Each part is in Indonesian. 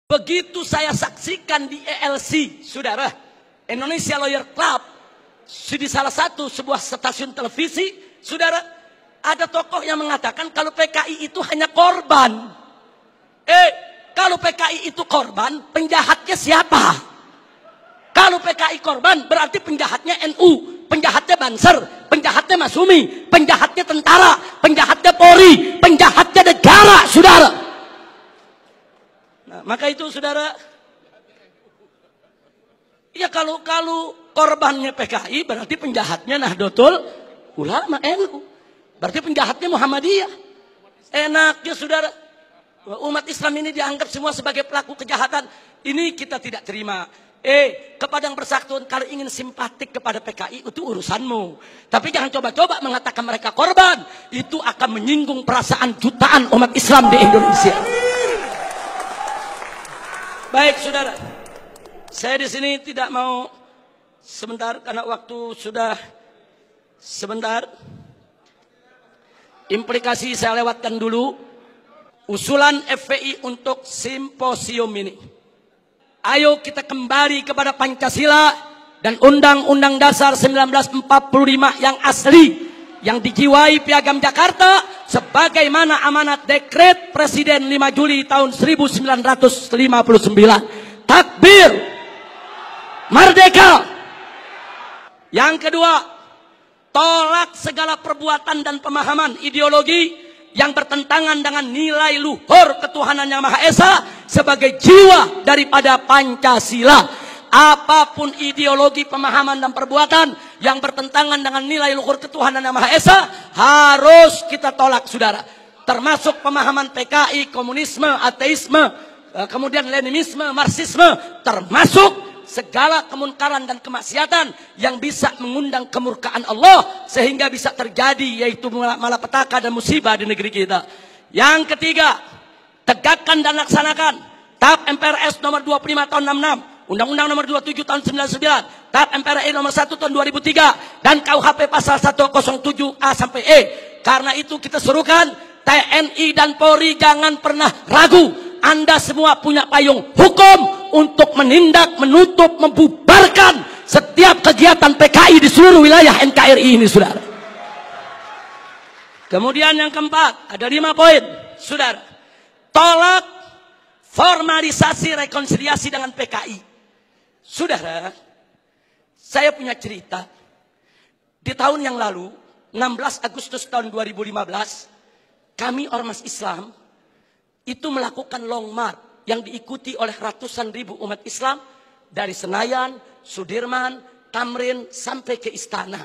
Begitu saya saksikan di ELC, saudara, Indonesia Lawyer Club, di salah satu sebuah stasiun televisi, saudara, ada tokoh yang mengatakan kalau PKI itu hanya korban. Kalau PKI itu korban, penjahatnya siapa? Kalau PKI korban, berarti penjahatnya NU, penjahatnya Banser, penjahatnya Masumi, penjahatnya tentara, penjahatnya Polri, penjahatnya negara, saudara. Nah, maka itu saudara, ya kalau korbannya PKI, berarti penjahatnya Nahdlatul Ulama NU, berarti penjahatnya Muhammadiyah. Enaknya saudara, umat Islam ini dianggap semua sebagai pelaku kejahatan. Ini kita tidak terima. Kepada yang bersangkutan, kalau ingin simpatik kepada PKI, itu urusanmu. Tapi jangan coba-coba mengatakan mereka korban. Itu akan menyinggung perasaan jutaan umat Islam di Indonesia. Baik saudara, saya di sini tidak mau sebentar karena waktu sudah sebentar. Implikasi saya lewatkan dulu. Usulan FPI untuk simposium ini. Ayo kita kembali kepada Pancasila dan Undang-Undang Dasar 1945 yang asli, yang dijiwai Piagam Jakarta sebagaimana amanat Dekret Presiden 5 Juli tahun 1959. Takbir, merdeka. Yang kedua, tolak segala perbuatan dan pemahaman ideologi yang bertentangan dengan nilai luhur ketuhanan yang Maha Esa sebagai jiwa daripada Pancasila. Apapun ideologi, pemahaman dan perbuatan yang bertentangan dengan nilai luhur ketuhanan yang Maha Esa harus kita tolak, saudara. Termasuk pemahaman PKI, komunisme, ateisme, kemudian Leninisme, Marxisme, termasuk segala kemunkaran dan kemaksiatan yang bisa mengundang kemurkaan Allah sehingga bisa terjadi, yaitu malapetaka dan musibah di negeri kita. Yang ketiga, tegakkan dan laksanakan TAP MPRS nomor 25 tahun 66, Undang-Undang nomor 27 tahun 99, TAP MPRI nomor 1 tahun 2003, dan KUHP pasal 107A sampai E. Karena itu kita serukan TNI dan Polri jangan pernah ragu. Anda semua punya payung hukum untuk menindak, menutup, membubarkan setiap kegiatan PKI di seluruh wilayah NKRI ini, saudara. Kemudian yang keempat, ada 5 poin, saudara. Tolak formalisasi rekonsiliasi dengan PKI. Saudara, saya punya cerita. Di tahun yang lalu, 16 Agustus tahun 2015, kami Ormas Islam itu melakukan long march yang diikuti oleh ratusan ribu umat Islam dari Senayan, Sudirman, Tamrin sampai ke Istana.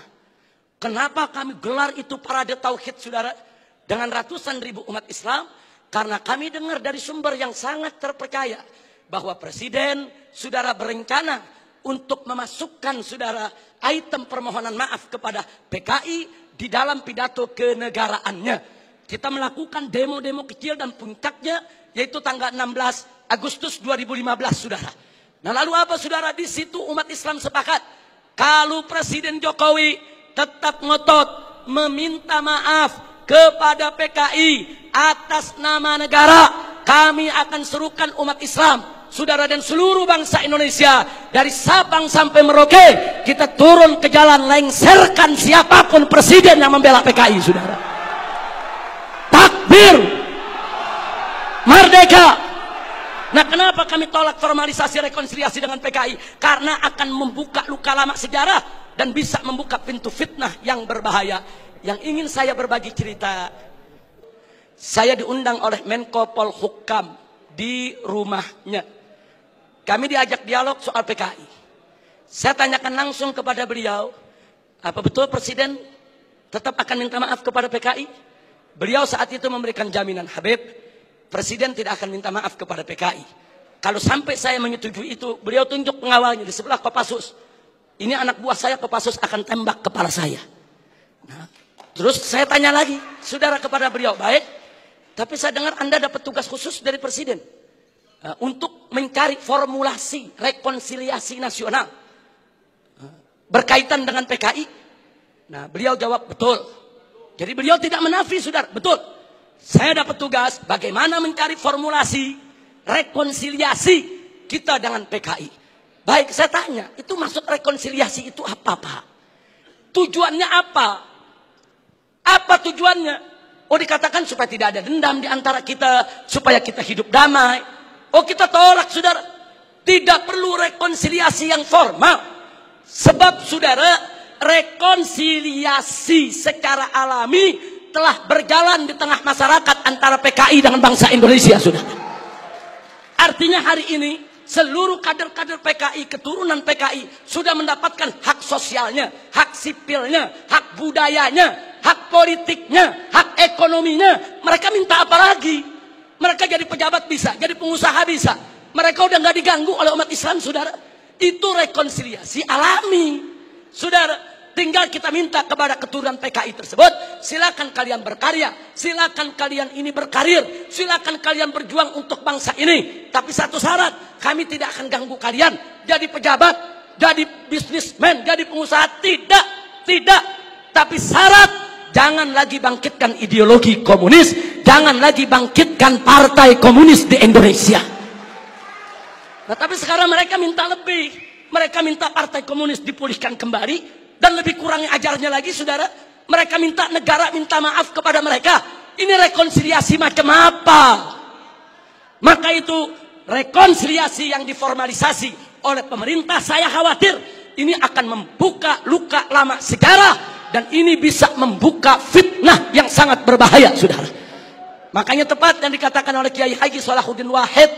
Kenapa kami gelar itu parade tauhid, saudara, dengan ratusan ribu umat Islam? Karena kami dengar dari sumber yang sangat terpercaya bahwa Presiden, saudara, berencana untuk memasukkan, saudara, item permohonan maaf kepada PKI di dalam pidato kenegaraannya. Kita melakukan demo-demo kecil dan puncaknya yaitu tanggal 16 Agustus 2015, saudara. Nah, lalu apa, saudara? Di situ umat Islam sepakat kalau Presiden Jokowi tetap ngotot meminta maaf kepada PKI atas nama negara, kami akan serukan umat Islam, saudara, dan seluruh bangsa Indonesia dari Sabang sampai Merauke, kita turun ke jalan lengserkan siapapun presiden yang membela PKI, saudara. Takbir, merdeka. Nah, kenapa kami tolak formalisasi rekonsiliasi dengan PKI? Karena akan membuka luka lama sejarah dan bisa membuka pintu fitnah yang berbahaya. Yang ingin saya berbagi cerita, saya diundang oleh Menko Polhukam di rumahnya. Kami diajak dialog soal PKI. Saya tanyakan langsung kepada beliau, apa betul Presiden tetap akan minta maaf kepada PKI? Beliau saat itu memberikan jaminan, Habib, Presiden tidak akan minta maaf kepada PKI. Kalau sampai saya menyetujui itu, beliau tunjuk pengawalnya di sebelah Kopassus. Ini anak buah saya, Kopassus akan tembak kepala saya. Nah, terus saya tanya lagi, saudara, kepada beliau, baik, tapi saya dengar Anda dapat tugas khusus dari Presiden untuk mencari formulasi rekonsiliasi nasional berkaitan dengan PKI. Nah, beliau jawab, betul. Jadi beliau tidak menafi, saudara, betul. Saya dapat tugas bagaimana mencari formulasi rekonsiliasi kita dengan PKI. Baik, saya tanya, itu maksud rekonsiliasi itu apa, Pak? Tujuannya apa? Apa tujuannya? Oh, dikatakan supaya tidak ada dendam di antara kita, supaya kita hidup damai. Oh, kita tolak, saudara. Tidak perlu rekonsiliasi yang formal. Sebab, saudara, rekonsiliasi secara alami telah berjalan di tengah masyarakat antara PKI dengan bangsa Indonesia, saudara. Artinya hari ini seluruh kader-kader PKI, keturunan PKI sudah mendapatkan hak sosialnya, hak sipilnya, hak budayanya, hak politiknya, hak ekonominya. Mereka minta apa lagi? Mereka jadi pejabat bisa, jadi pengusaha bisa. Mereka udah nggak diganggu oleh umat Islam, saudara. Itu rekonsiliasi alami, saudara. Tinggal kita minta kepada keturunan PKI tersebut, silakan kalian berkarya, silakan kalian ini berkarir, silakan kalian berjuang untuk bangsa ini. Tapi satu syarat, kami tidak akan ganggu kalian jadi pejabat, jadi bisnismen, jadi pengusaha. Tidak. Tapi syarat, jangan lagi bangkitkan ideologi komunis, jangan lagi bangkitkan partai komunis di Indonesia. Nah, tapi sekarang mereka minta lebih. Mereka minta partai komunis dipulihkan kembali. Dan lebih kurangnya ajarnya lagi, saudara. Mereka minta negara minta maaf kepada mereka. Ini rekonsiliasi macam apa? Maka itu rekonsiliasi yang diformalisasi oleh pemerintah, saya khawatir ini akan membuka luka lama sejarah. Dan ini bisa membuka fitnah yang sangat berbahaya, saudara. Makanya tepat yang dikatakan oleh Kiai Haji Salahuddin Wahid,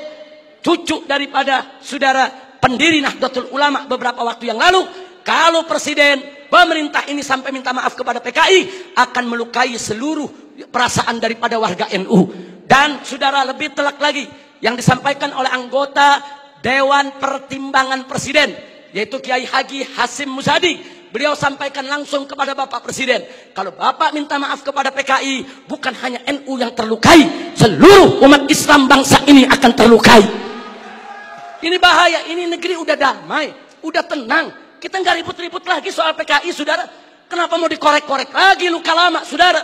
cucu daripada saudara pendiri Nahdlatul Ulama beberapa waktu yang lalu, kalau presiden pemerintah ini sampai minta maaf kepada PKI, akan melukai seluruh perasaan daripada warga NU. Dan saudara, lebih telak lagi yang disampaikan oleh anggota Dewan Pertimbangan Presiden, yaitu Kiai Haji Hasim Muzadi. Beliau sampaikan langsung kepada Bapak Presiden, kalau Bapak minta maaf kepada PKI, bukan hanya NU yang terlukai, seluruh umat Islam bangsa ini akan terlukai. Ini bahaya, ini negeri udah damai, udah tenang. Kita nggak ribut-ribut lagi soal PKI, saudara. Kenapa mau dikorek-korek lagi luka lama, saudara?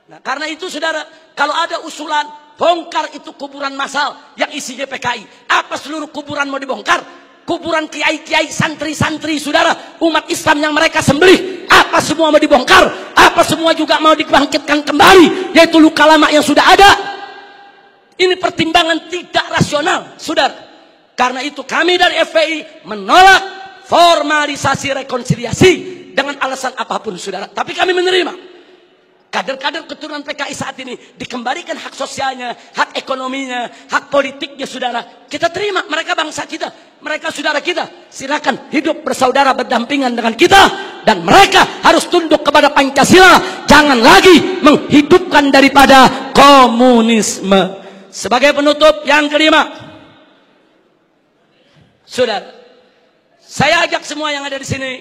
Nah, karena itu, saudara, kalau ada usulan bongkar itu kuburan massal yang isinya PKI, apa seluruh kuburan mau dibongkar? Kuburan kiai-kiai, santri-santri, saudara, umat Islam yang mereka sembelih, apa semua mau dibongkar? Apa semua juga mau dibangkitkan kembali? Yaitu luka lama yang sudah ada. Ini pertimbangan tidak rasional, saudara. Karena itu kami dari FPI menolak formalisasi rekonsiliasi dengan alasan apapun, saudara. Tapi kami menerima kader-kader keturunan PKI saat ini dikembalikan hak sosialnya, hak ekonominya, hak politiknya, saudara. Kita terima, mereka bangsa kita, mereka saudara kita. Silakan hidup bersaudara berdampingan dengan kita, dan mereka harus tunduk kepada Pancasila. Jangan lagi menghidupkan daripada komunisme. Sebagai penutup yang kelima, saudara, saya ajak semua yang ada di sini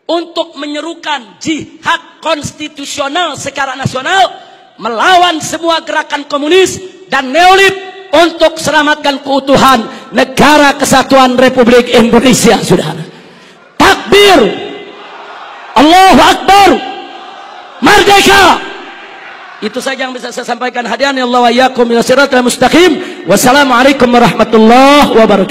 untuk menyerukan jihad konstitusional secara nasional melawan semua gerakan komunis dan neolib untuk selamatkan keutuhan negara kesatuan Republik Indonesia, saudara. Takbir, Allahu Akbar, merdeka. Itu saja yang bisa saya sampaikan. Hadirin Allah wa iyyakum ila siratal mustaqim. Wassalamualaikum warahmatullahi wabarakatuh.